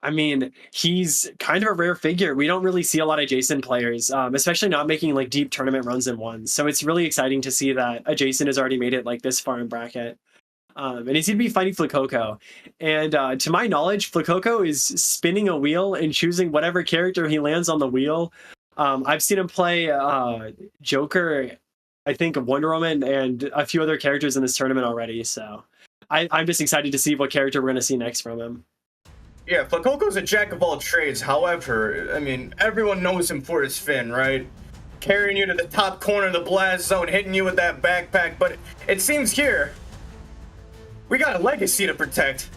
I mean, he's kind of a rare figure. We don't really see a lot of Jason players, especially not making like deep tournament runs in ones. So it's really exciting to see that a Jason has already made it like this far in bracket. And he's going to be fighting Flacoco. And to my knowledge, Flacoco is spinning a wheel and choosing whatever character he lands on the wheel. I've seen him play Joker, I think Wonder Woman, and a few other characters in this tournament already. So I'm just excited to see what character we're going to see next from him. Yeah, Flacoco's a jack of all trades. However, I mean, everyone knows him for his fin, right? Carrying you to the top corner of the blast zone, hitting you with that backpack. But it seems here, we got a legacy to protect.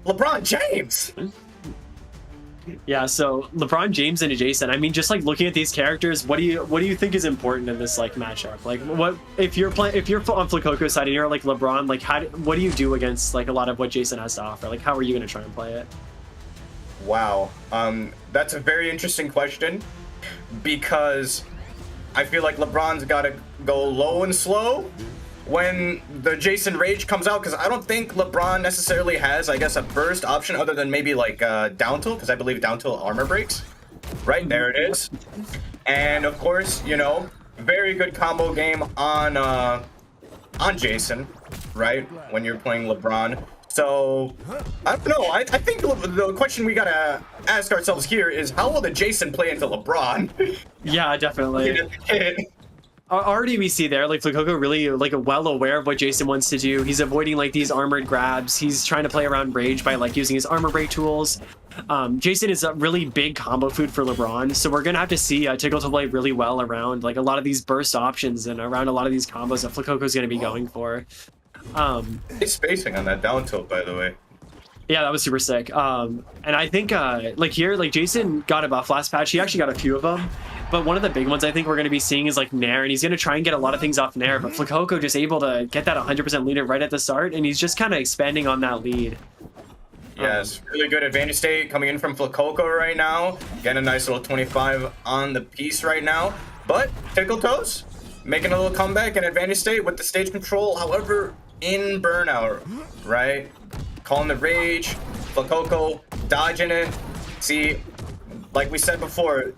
LeBron James! Yeah, so LeBron James and Jason. I mean, just like looking at these characters, what do you think is important in this like matchup? Like, what if you're on Flacoco's side and you're like LeBron? Like, what do you do against like a lot of what Jason has to offer? Like, how are you going to try and play it? Wow, that's a very interesting question, because I feel like LeBron's got to go low and slow when the Jason Rage comes out, because I don't think LeBron necessarily has, I guess, a burst option other than maybe like down tilt, because I believe down tilt armor breaks. Right, there it is. And of course, you know, very good combo game on Jason, right, when you're playing LeBron. So, I don't know, I think the question we gotta ask ourselves here is, how will the Jason play into LeBron? Yeah, definitely. Already we see there, like, Flacoco really, like, well aware of what Jason wants to do. He's avoiding, like, these armored grabs. He's trying to play around Rage by, like, using his armor break tools. Jason is a really big combo food for LeBron, so we're gonna have to see TickleToe play really well around, like, a lot of these burst options and around a lot of these combos that Flacoco's gonna be going for. He's spacing on that down tilt, by the way. Yeah, that was super sick. And I think, like here, like Jason got a buff last patch. He actually got a few of them. But one of the big ones I think we're going to be seeing is like Nair, and he's going to try and get a lot of things off Nair. But Flacoco just able to get that 100% lead right at the start, and he's just kind of expanding on that lead. Yes, really good advantage state coming in from Flacoco right now. Getting a nice little 25 on the piece right now. But TickleToes making a little comeback and advantage state with the stage control. However, in burnout, right? Calling the Rage, Flacoco dodging it. See, like we said before,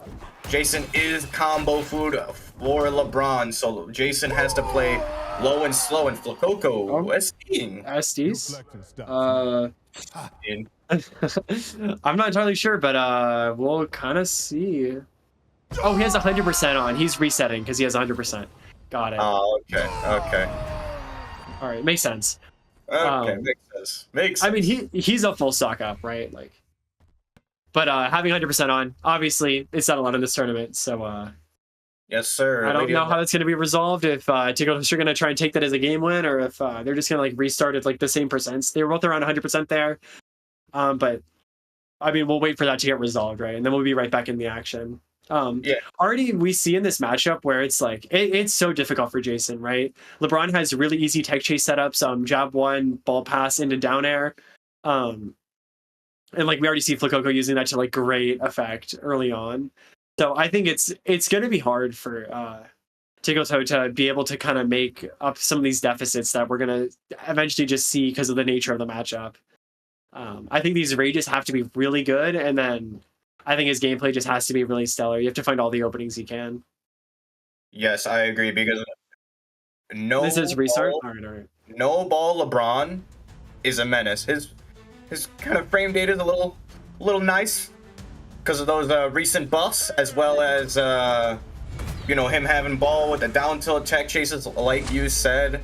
Jason is combo food for LeBron, so Jason has to play low and slow, and Flacoco SDing. SDs? I'm not entirely sure, but we'll kind of see. Oh, he has 100% on. He's resetting because he has 100%. Got it. Oh, okay, okay. All right, makes sense. Okay, makes sense. Makes sense. I mean, he's a full stock up, right? Like, but having 100% on, obviously, it's not a lot in this tournament. So, yes, sir. I don't know how that's going to be resolved. If TickleToe are going to try and take that as a game win, or if they're just going to like restart at like the same percents. They were both around 100% there. But I mean, we'll wait for that to get resolved, right? And then we'll be right back in the action. Yeah. Already we see in this matchup where it's like it's so difficult for Jason, right? LeBron has really easy tech chase setups, jab one, ball pass into down air, and like we already see Flacoco using that to like great effect early on. So I think it's going to be hard for TickleToe to be able to kind of make up some of these deficits that we're going to eventually just see because of the nature of the matchup. I think these rages have to be really good, and then I think his gameplay just has to be really stellar. You have to find all the openings he can. Yes, I agree, because this is restart. All right. No ball LeBron is a menace. His kind of frame data is a little nice because of those recent buffs, as well as you know, him having ball with the down tilt tech chases, like you said.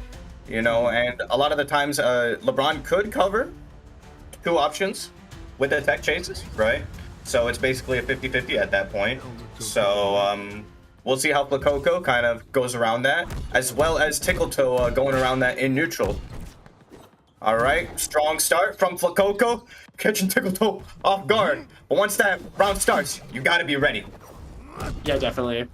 You know, and a lot of the times LeBron could cover two options with the tech chases, right? So it's basically a 50-50 at that point. So we'll see how Flacoco kind of goes around that, as well as TickleToe going around that in neutral. All right, strong start from Flacoco, catching TickleToe off guard. But once that round starts, you got to be ready. Yeah, definitely.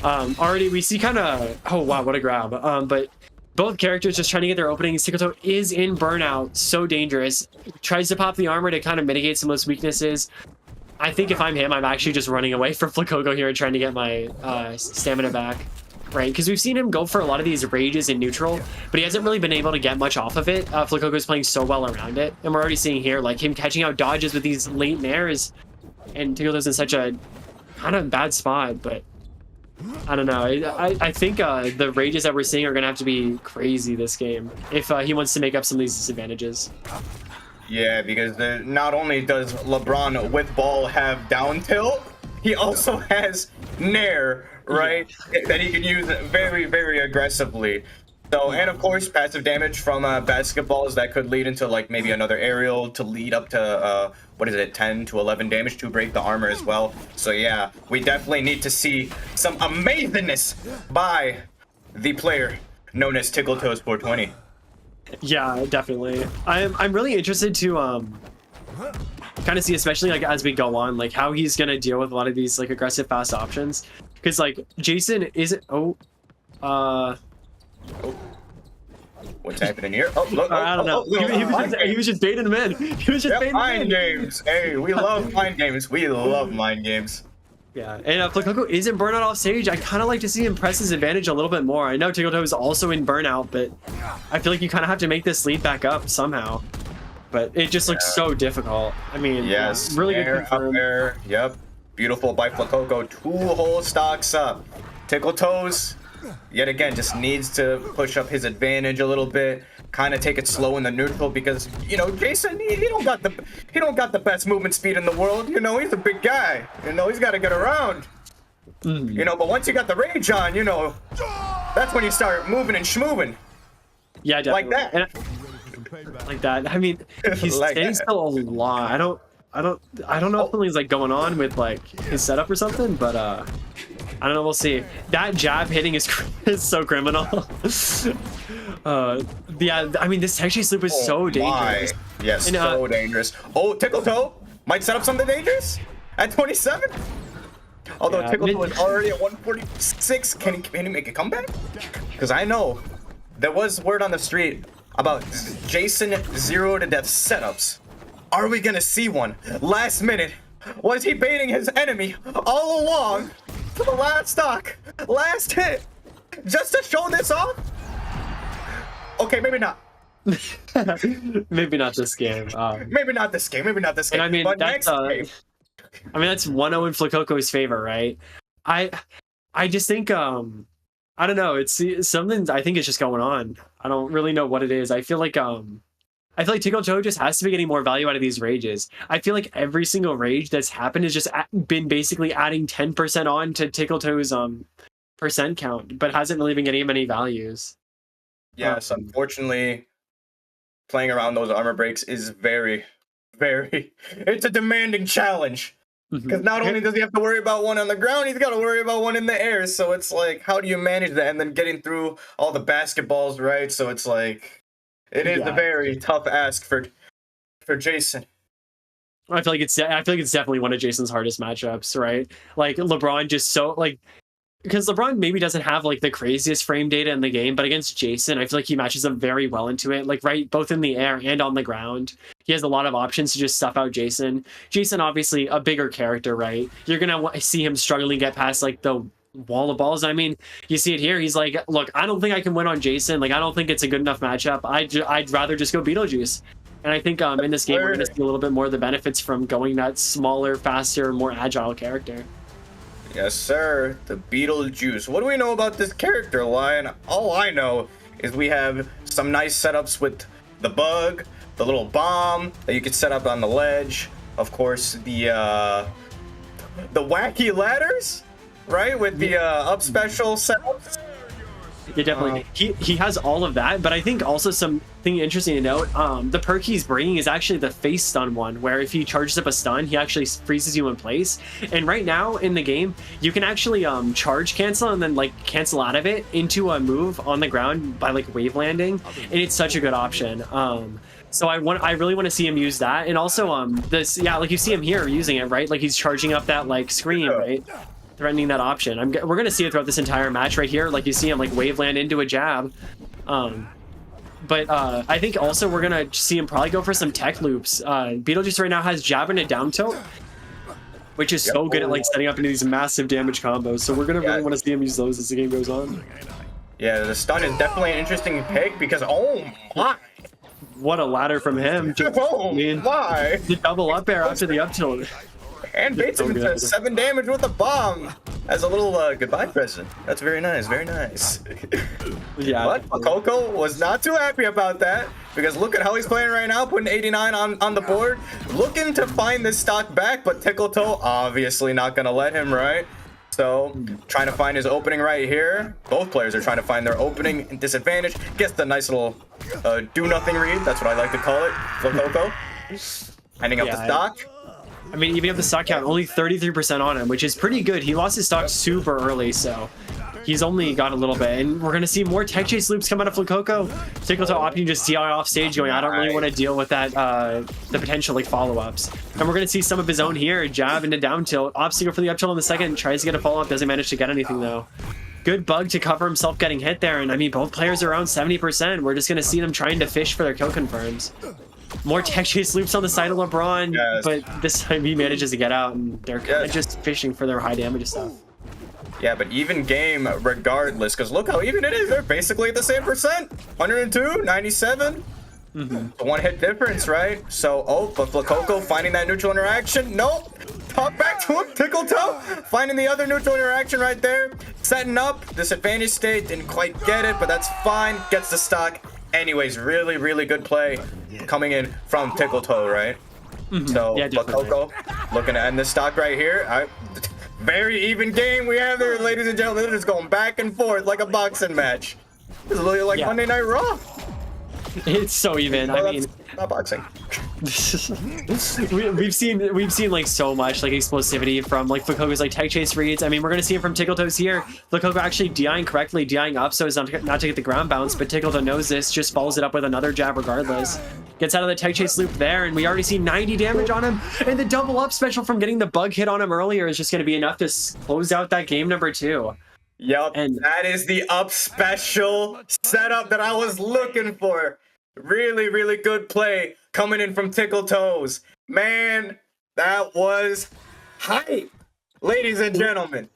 Already we see kind of, oh wow, what a grab. But both characters just trying to get their openings. TickleToe is in burnout, so dangerous. Tries to pop the armor to kind of mitigate some of those weaknesses. I think if I'm him, I'm actually just running away from Flacoco here and trying to get my stamina back. right? Because we've seen him go for a lot of these rages in neutral, but he hasn't really been able to get much off of it. Flacoco's playing so well around it, and we're already seeing here like him catching out dodges with these late nairs, and TickleToe's in such a kind of bad spot. But I don't know. I think the rages that we're seeing are gonna have to be crazy this game if he wants to make up some of these disadvantages. Yeah, because not only does LeBron with ball have down tilt, he also has nair, right? Yeah. That he can use very, very aggressively. So, and of course, passive damage from basketballs that could lead into like maybe another aerial to lead up to, what is it, 10 to 11 damage to break the armor as well. So yeah, we definitely need to see some amazingness by the player known as TickleToes 420. Yeah, definitely. I'm really interested to kind of see, especially like as we go on, like how he's gonna deal with a lot of these like aggressive fast options. Because like Jason isn't. What's happening here? Oh, look! I don't know. He was just baiting him in. He was just baiting mind him in. games. Hey, we love mind games. We love mind games. Yeah, and Flacoco isn't burnout off stage. I kind of like to see him press his advantage a little bit more. I know TickleToe is also in burnout, but I feel like you kind of have to make this lead back up somehow. But it just looks so difficult. I mean, yes, really good up there. Yep, beautiful by Flacoco. 2 whole stocks up. TickleToes, yet again, just needs to push up his advantage a little bit. Kind of take it slow in the neutral because, you know, Jason, he don't got the best movement speed in the world. You know, he's a big guy. You know, he's got to get around. You know, but once you got the rage on, you know, that's when you start moving and schmoving. Yeah, definitely. Like that. Like that. I mean, he's like standing still a lot. I don't know if something's like going on with like his setup or something, but I don't know. We'll see. That jab hitting is so criminal. Yeah, I mean, this actually sloop is so dangerous. Yes, and, so dangerous. Oh, TickleToe might set up something dangerous at 27. Although TickleToe is already at 146, can he make a comeback? Because I know there was word on the street about Jason 0 to death setups. Are we gonna see one? Last minute, was he baiting his enemy all along to the last stock, last hit, just to show this off? Okay, maybe not. Maybe not this game. Maybe not this game. Maybe not this game. I mean, but that's next game. I mean, that's 1-0 in Flacoco's favor, right? I just think I don't know. It's something I think is just going on. I don't really know what it is. I feel like TickleToe just has to be getting more value out of these rages. I feel like every single rage that's happened has just been basically adding 10% on to TickleToe's percent count, but hasn't really been getting him any values. Yes, unfortunately, playing around those armor breaks is very, very. It's a demanding challenge. Because not only does he have to worry about one on the ground, he's got to worry about one in the air. So it's like, how do you manage that? And then getting through all the basketballs, right? So it's like, it is a very tough ask for Jason. I feel like it's definitely one of Jason's hardest matchups, right? Like LeBron just so like, because LeBron maybe doesn't have like the craziest frame data in the game, but against Jason, I feel like he matches up very well into it. Like both in the air and on the ground, he has a lot of options to just stuff out Jason. Jason, obviously a bigger character, right? You're gonna see him struggling to get past like the wall of balls. I mean, you see it here. He's like, look, I don't think I can win on Jason. Like, I don't think it's a good enough matchup. I'd rather just go Beetlejuice. And I think in this game, we're gonna see a little bit more of the benefits from going that smaller, faster, more agile character. Yes, sir. The Beetlejuice. What do we know about this character, Lion? All I know is we have some nice setups with the bug, the little bomb that you could set up on the ledge. Of course, the wacky ladders, right? With the up special setups. Yeah, definitely. He has all of that, but I think also something interesting to note, the perk he's bringing is actually the face stun one, where if he charges up a stun, he actually freezes you in place. And right now in the game, you can actually charge cancel and then like cancel out of it into a move on the ground by like wave landing, and it's such a good option. So I really want to see him use that, and also like you see him here using it, right? Like he's charging up that like screen, right? Threatening that option. We're gonna see it throughout this entire match right here. Like you see him like wave land into a jab. But I think also we're gonna see him probably go for some tech loops. Beetlejuice right now has jab and a down tilt. which is so good at like setting up into these massive damage combos. So we're gonna really want to see him use those as the game goes on. Yeah, the stun is definitely an interesting pick because oh my, what a ladder from him! Just, oh my, the double up air after the up tilt. And baits him into 7 damage with a bomb as a little goodbye present. That's very nice, very nice. Yeah. But Flacoco was not too happy about that because look at how he's playing right now, putting 89 on the board, looking to find this stock back, but TickleToe obviously not gonna let him, right? So trying to find his opening right here. Both players are trying to find their opening disadvantage. Gets the nice little do nothing read. That's what I like to call it. Flacoco ending up the stock. I mean, even if the stock count, only 33% on him, which is pretty good. He lost his stock super early, so he's only got a little bit. And we're going to see more tech chase loops come out of Flacoco. TickleToe opting just DI off stage going, I don't really want to deal with that, the potential like follow-ups. And we're going to see some of his own here, jab into down tilt. Opts to go for the up tilt in the second, tries to get a follow-up, doesn't manage to get anything though. Good bug to cover himself getting hit there. And I mean, both players are around 70%. We're just going to see them trying to fish for their kill confirms. More tech chase loops on the side of LeBron, but this time he manages to get out, and they're kind of just fishing for their high damage stuff. Yeah, but even game regardless, because look how even it is. They're basically at the same percent. 102, 97. A one-hit difference, right? So, but Flacoco finding that neutral interaction. Nope. Pop back to him. TickleToe finding the other neutral interaction right there. Setting up. Disadvantage state. Didn't quite get it, but that's fine. Gets the stock. Anyways, really, really good play coming in from TickleToe, right? So, yeah, Flacoco looking to end this stock right here. Very even game we have there, ladies and gentlemen. They're just going back and forth like a boxing match. This is literally like Monday Night Raw. It's so even. I mean, not boxing. we've seen like so much like explosivity from like Flacoco's like tech chase reads. I mean, we're gonna see it from TickleToe's here. Flacoco actually DIing correctly, DIing up so as not to get the ground bounce, but TickleToe knows this, just follows it up with another jab regardless. Gets out of the tech chase loop there, and we already see 90 damage on him. And the double up special from getting the bug hit on him earlier is just gonna be enough to close out that game number 2. Yep, and that is the up special setup that I was looking for. Really, really good play coming in from TickleToes. Man, that was hype, ladies and gentlemen.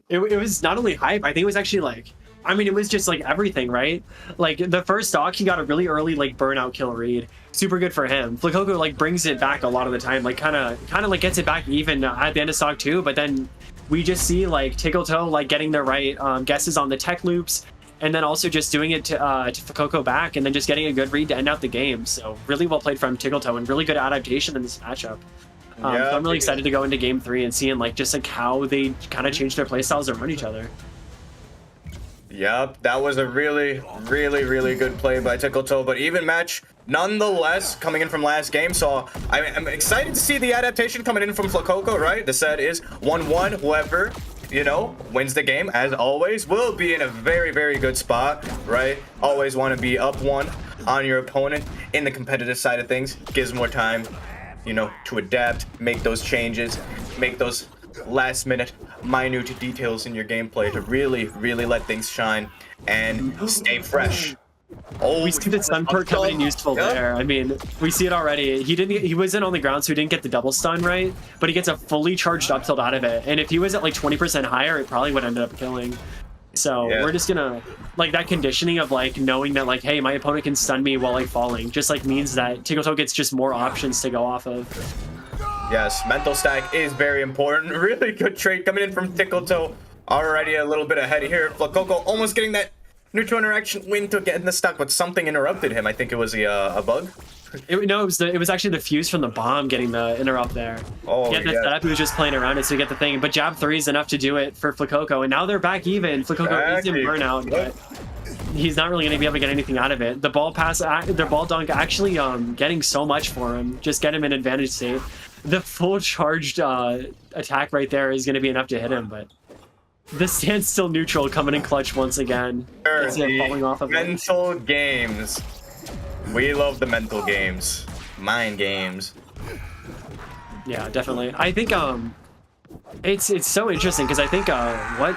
It was not only hype, I think it was actually like, I mean, it was just like everything, right? Like the first stock, he got a really early like burnout kill read. Super good for him. Flacoco like brings it back a lot of the time, like kind of like gets it back even at the end of stock 2, but then we just see like TickleToe like getting the right guesses on the tech loops, and then also just doing it to Flacoco back, and then just getting a good read to end out the game. So really well played from TickleToe, and really good adaptation in this matchup. So I'm really excited to go into game 3 and seeing like just like how they kind of change their playstyles around each other. Yep, that was a really, really, really good play by TickleToe, but even match nonetheless coming in from last game. So I'm excited to see the adaptation coming in from Flacoco, right? The set is 1-1. Whoever, you know, wins the game, as always, will be in a very, very good spot, right? Always want to be up 1 on your opponent in the competitive side of things. Gives more time, you know, to adapt, make those changes, make those last minute minute details in your gameplay to really, really let things shine and stay fresh. Oh, we see the stun perk coming in useful there. I mean, we see it already. He wasn't on the ground, so he didn't get the double stun right, but he gets a fully charged up tilt out of it. And if he was at like 20% higher, it probably would end up killing. So we're just gonna like that conditioning of like knowing that like, hey, my opponent can stun me while like falling, just like means that TickleToe gets just more options to go off of. Yes, mental stack is very important. Really good trade coming in from TickleToe. Already a little bit ahead here. Flacoco almost getting that neutral interaction win to get in the stock, but something interrupted him. I think it was a bug. No, it was actually the fuse from the bomb getting the interrupt there. Oh, yeah. The setup, he was just playing around it to get the thing. But jab 3 is enough to do it for Flacoco, and now they're back even. Flacoco is in burnout, but he's not really going to be able to get anything out of it. The ball pass, their ball dunk actually getting so much for him. Just get him in advantage state. The full charged attack right there is going to be enough to hit him, but the standstill neutral coming in clutch once again. Falling off of mental games. We love the mental games. Mind games. Yeah, definitely. I think it's so interesting because I think I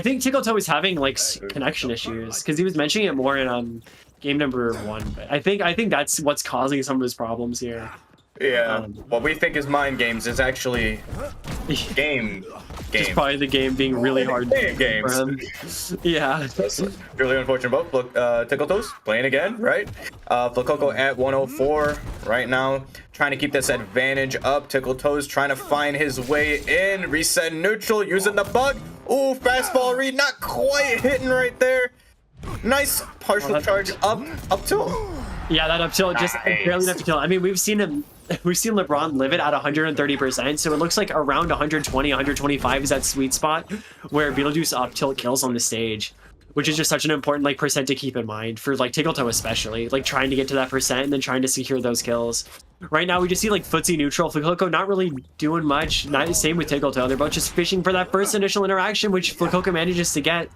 think TickleToe is having like connection issues because he was mentioning it more in game number 1, but I think that's what's causing some of his problems here. Yeah. What we think is mind games is actually game. Just probably the game being really hard games. for him. Yeah. That's really unfortunate. Both TickleToe's playing again, right? Flacoco at 104 right now, trying to keep this advantage up. TickleToe's trying to find his way in. Reset neutral, using the bug. Ooh, fastball read, not quite hitting right there. Nice partial charge up tilt. Yeah, that up tilt just barely enough to kill. I mean, we've seen LeBron live it at 130%, so it looks like around 120, 125 is that sweet spot where Beetlejuice up tilt kills on the stage, which is just such an important like percent to keep in mind for like TickleToe especially, like trying to get to that percent and then trying to secure those kills. Right now, we just see like footsie neutral. Flacoco not really doing much. Not same with TickleToe. They're both just fishing for that first initial interaction, which Flacoco manages to get.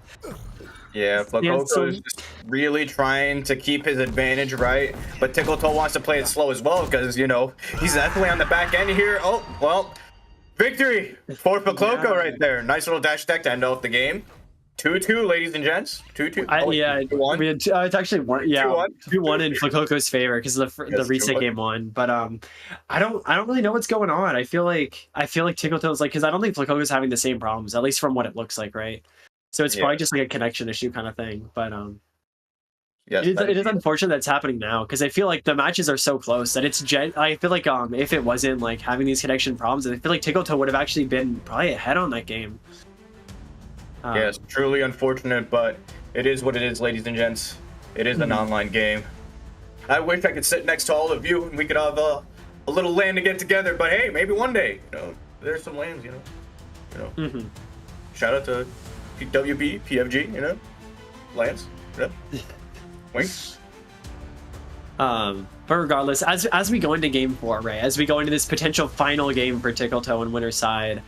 Yeah, Flacoco is just really trying to keep his advantage, right? But TickleToe wants to play it slow as well because, you know, he's definitely on the back end here. Oh, well, victory for Flacoco right there. Nice little dash attack to end off the game. 2-2, ladies and gents. 2-2. Yeah, 2-1. we had it's actually 2-1 in Flacoco's favor because of the reset game one. But I don't really know what's going on. I feel like TickleToe's like, because I don't think Flacoco's having the same problems, at least from what it looks like, right? So it's probably just like a connection issue kind of thing. But yes, it is unfortunate that's happening now because I feel like the matches are so close that I feel like if it wasn't like having these connection problems, I feel like TickleToe would have actually been probably ahead on that game. Yes, truly unfortunate, but it is what it is, ladies and gents. It is an online game. I wish I could sit next to all of you and we could have a little LAN to get together, but hey, maybe one day, you know, there's some LANs, you know. Shout out to WB, PFG, you know, LANs, you know. Winks. But regardless, as we go into game 4, right, as we go into this potential final game for TickleToe and winner's side,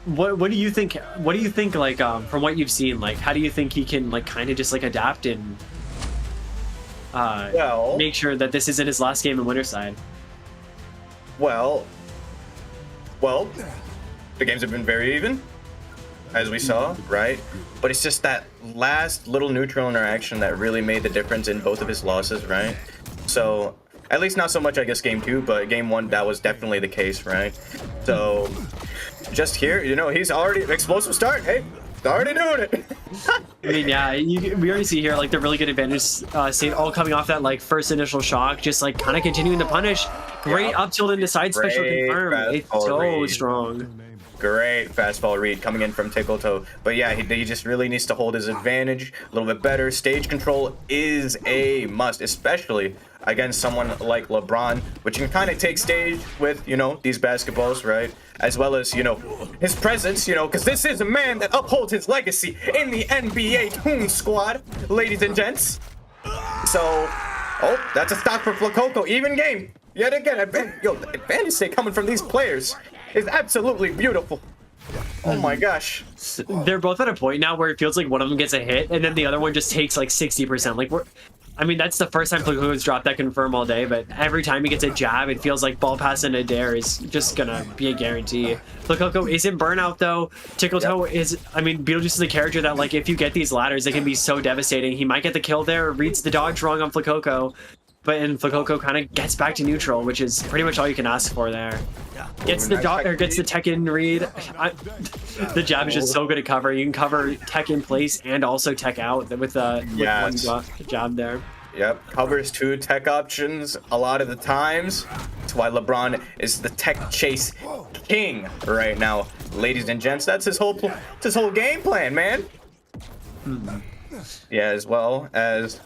what do you think? What do you think? Like, from what you've seen, like, how do you think he can like kind of just like adapt and make sure that this isn't his last game in winner's side? Well, the games have been very even, as we saw, right? But it's just that last little neutral interaction that really made the difference in both of his losses, right? So, at least not so much, I guess, game 2, but game 1, that was definitely the case, right? So, just here, you know, he's already explosive start. Hey, already doing it. I mean, yeah, we already see here like the really good advantage, all coming off that like first initial shock, just like kind of continuing to punish. Great up tilt into side special confirm. It's so strong. Great fastball read coming in from TickleToe. But yeah, he just really needs to hold his advantage a little bit better. Stage control is a must, especially against someone like LeBron, which can kind of take stage with, you know, these basketballs, right? As well as, you know, his presence, you know, because this is a man that upholds his legacy in the NBA Toon Squad, ladies and gents. So, oh, that's a stock for Flacoco. Even game. Yet again, the advantage say coming from these players is absolutely beautiful. Oh my gosh. They're both at a point now where it feels like one of them gets a hit and then the other one just takes like 60%. Like I mean, that's the first time Flacoco's dropped that confirm all day, but every time he gets a jab, it feels like ball pass into dare is just gonna be a guarantee. Flacoco isn't burnout though. TickleToe is, I mean, Beetlejuice is a character that like if you get these ladders, it can be so devastating. He might get the kill there, reads the dodge wrong on Flacoco, but then Flacoco kind of gets back to neutral, which is pretty much all you can ask for there. Gets the gets the tech in read. The jab is just so good at cover. You can cover tech in place and also tech out with one jab there. Yep, covers 2 tech options a lot of the times. That's why LeBron is the tech chase king right now, ladies and gents. That's his whole game plan, man. Yeah, as well as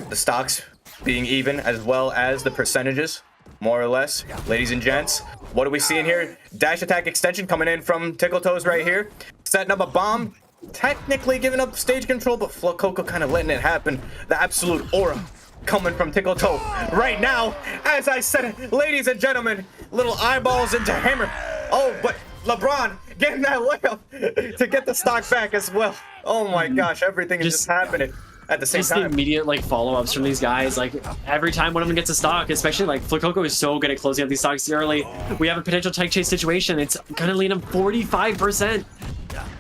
the stocks being even, as well as the percentages, more or less. Ladies and gents, what are we seeing here? Dash attack extension coming in from TickleToe's right here. Setting up a bomb. Technically giving up stage control, but Flacoco kind of letting it happen. The absolute aura coming from TickleToe right now. As I said it, ladies and gentlemen, little eyeballs into hammer. Oh, but LeBron getting that layup to get the stock back as well. Oh my gosh, everything is just happening at the same time. The immediate like follow-ups from these guys, like every time one of them gets a stock, especially like Flacoco is so good at closing out these stocks early. We have a potential tech chase situation. It's gonna lead him 45%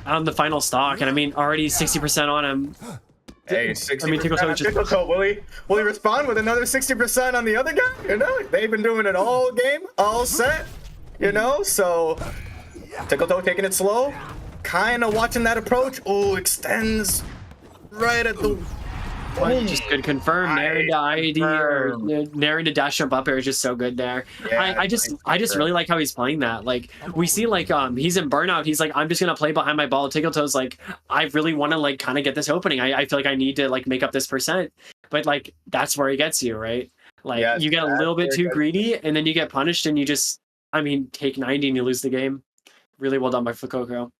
on the final stock, and I mean already 60% on him. Hey, 60% I mean, TickleToe just TickleToe. Will he respond with another 60% on the other guy? You know, they've been doing it all game, all set. You know, so TickleToe taking it slow, kind of watching that approach. Oh, extends right at the. just good confirm. Nair into ID or Nair into dash jump up air is just so good there. Yeah, I just really like how he's playing that. Like we see like he's in burnout. He's like, I'm just gonna play behind my ball. TickleToe's like, I really want to like kind of get this opening. I feel like I need to like make up this percent. But like that's where he gets you, right? Like you get a little bit too greedy and then you get punished and you just, I mean, take 90 and you lose the game. Really well done by Flacoco.